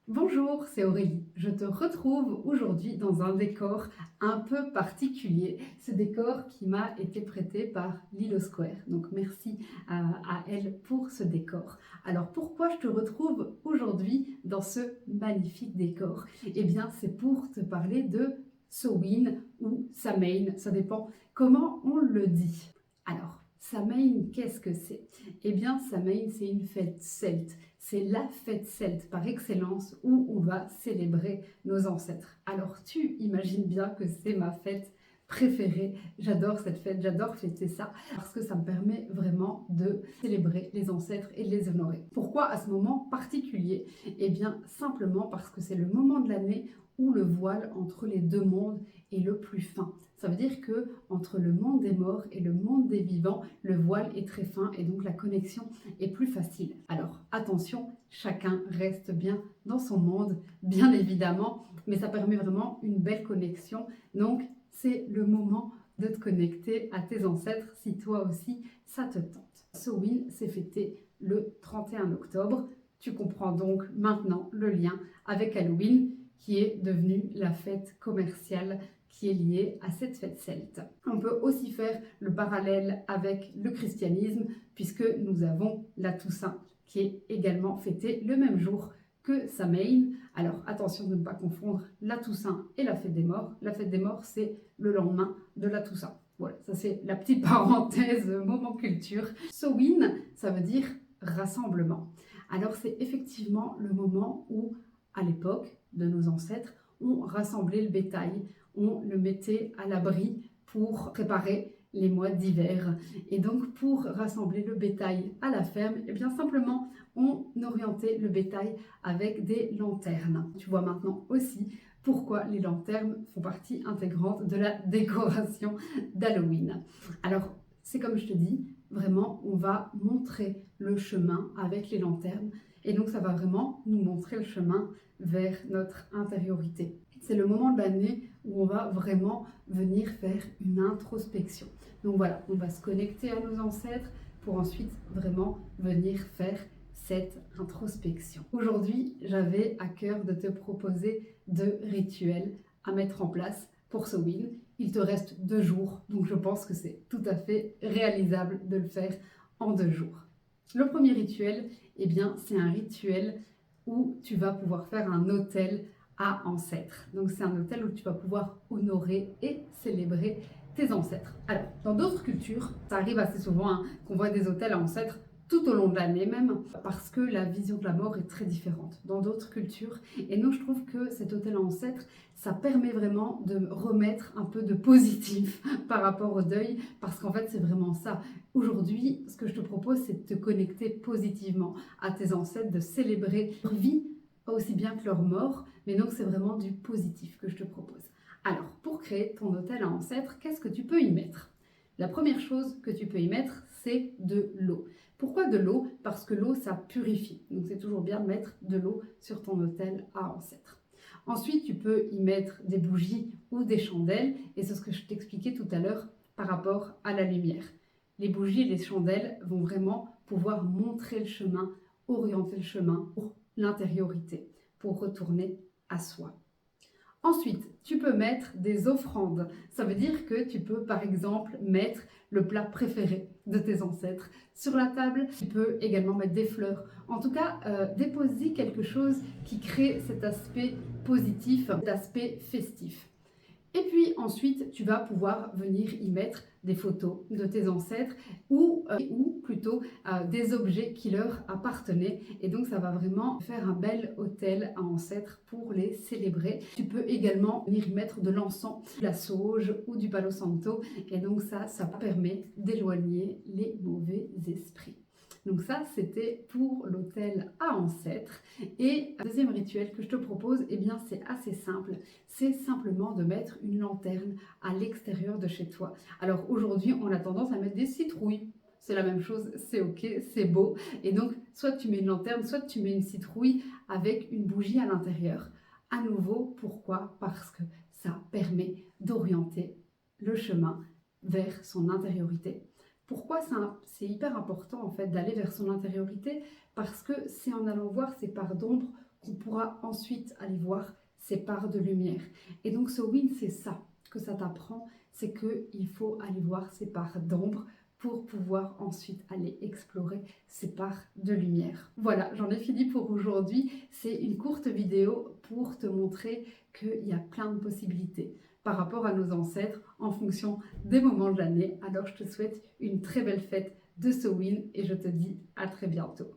Bonjour, c'est Aurélie. Je te retrouve aujourd'hui dans un décor un peu particulier. Ce décor qui m'a été prêté par Lilo Square. Donc merci à elle pour ce décor. Alors pourquoi je te retrouve aujourd'hui dans ce magnifique décor? Eh bien c'est pour te parler de Samhain ou Samhain, ça dépend comment on le dit. Alors Samhain, qu'est-ce que c'est? Eh bien Samhain, c'est une fête celte. C'est la fête celte par excellence où on va célébrer nos ancêtres. Alors tu imagines bien que c'est ma fête préférée. J'adore cette fête, j'adore fêter ça parce que ça me permet vraiment de célébrer les ancêtres et de les honorer. Pourquoi à ce moment particulier? Eh bien simplement parce que c'est le moment de l'année où le voile entre les deux mondes est le plus fin. Ça veut dire que entre le monde des morts et le monde des vivants, le voile est très fin et donc la connexion est plus facile. Alors attention, chacun reste bien dans son monde, bien évidemment, mais ça permet vraiment une belle connexion. Donc c'est le moment de te connecter à tes ancêtres si toi aussi ça te tente. Samhain s'est fêté le 31 octobre. Tu comprends donc maintenant le lien avec Halloween qui est devenue la fête commerciale qui est liée à cette fête celte. On peut aussi faire le parallèle avec le christianisme puisque nous avons la Toussaint qui est également fêtée le même jour que Samhain. Alors attention de ne pas confondre la Toussaint et la fête des morts. La fête des morts, c'est le lendemain de la Toussaint. Voilà, ça c'est la petite parenthèse moment culture. Samhain, ça veut dire rassemblement. Alors c'est effectivement le moment où, à l'époque de nos ancêtres, on rassemblait le bétail, on le mettait à l'abri pour préparer les mois d'hiver. Et donc pour rassembler le bétail à la ferme, et bien simplement on orientait le bétail avec des lanternes. Tu vois maintenant aussi pourquoi les lanternes font partie intégrante de la décoration d'Halloween. Alors c'est comme je te dis, vraiment on va montrer le chemin avec les lanternes et donc ça va vraiment nous montrer le chemin vers notre intériorité. C'est le moment de l'année où on va vraiment venir faire une introspection. Donc voilà, on va se connecter à nos ancêtres pour ensuite vraiment venir faire cette introspection. Aujourd'hui, j'avais à cœur de te proposer 2 rituels à mettre en place pour Samhain. Il te reste 2 jours, donc je pense que c'est tout à fait réalisable de le faire en 2 jours. Le premier rituel, eh bien, c'est un rituel où tu vas pouvoir faire un autel à ancêtres. Donc c'est un autel où tu vas pouvoir honorer et célébrer tes ancêtres. Alors, dans d'autres cultures, ça arrive assez souvent qu'on voit des autels à ancêtres tout au long de l'année même, parce que la vision de la mort est très différente dans d'autres cultures. Et nous, je trouve que cet autel à ancêtres, ça permet vraiment de remettre un peu de positif par rapport au deuil, parce qu'en fait, c'est vraiment ça. Aujourd'hui, ce que je te propose, c'est de te connecter positivement à tes ancêtres, de célébrer leur vie aussi bien que leur mort, mais donc c'est vraiment du positif que je te propose. Alors, pour créer ton autel à ancêtres, qu'est-ce que tu peux y mettre? La première chose que tu peux y mettre, c'est de l'eau. Pourquoi de l'eau? Parce que l'eau, ça purifie. Donc c'est toujours bien de mettre de l'eau sur ton autel à ancêtres. Ensuite, tu peux y mettre des bougies ou des chandelles, et c'est ce que je t'expliquais tout à l'heure par rapport à la lumière. Les bougies et les chandelles vont vraiment pouvoir montrer le chemin, orienter le chemin pour l'intériorité, pour retourner à soi. Ensuite, tu peux mettre des offrandes. Ça veut dire que tu peux par exemple mettre le plat préféré de tes ancêtres sur la table. Tu peux également mettre des fleurs. En tout cas, déposer quelque chose qui crée cet aspect positif, cet aspect festif. Et puis ensuite, tu vas pouvoir venir y mettre des photos de tes ancêtres ou plutôt des objets qui leur appartenaient. Et donc, ça va vraiment faire un bel autel à ancêtres pour les célébrer. Tu peux également venir y mettre de l'encens, de la sauge ou du palo santo. Et donc ça permet d'éloigner les mauvais esprits. Donc ça, c'était pour l'autel à ancêtres. Et le deuxième rituel que je te propose, eh bien, c'est assez simple. C'est simplement de mettre une lanterne à l'extérieur de chez toi. Alors aujourd'hui, on a tendance à mettre des citrouilles. C'est la même chose, c'est ok, c'est beau. Et donc, soit tu mets une lanterne, soit tu mets une citrouille avec une bougie à l'intérieur. À nouveau, pourquoi? Parce que ça permet d'orienter le chemin vers son intériorité. Pourquoi c'est hyper important en fait d'aller vers son intériorité? Parce que c'est en allant voir ces parts d'ombre qu'on pourra ensuite aller voir ces parts de lumière. Et donc ce win, c'est ça que ça t'apprend, c'est qu'il faut aller voir ces parts d'ombre pour pouvoir ensuite aller explorer ces parts de lumière. Voilà, j'en ai fini pour aujourd'hui. C'est une courte vidéo pour te montrer qu'il y a plein de possibilités par rapport à nos ancêtres en fonction des moments de l'année. Alors je te souhaite une très belle fête de Samhain et je te dis à très bientôt.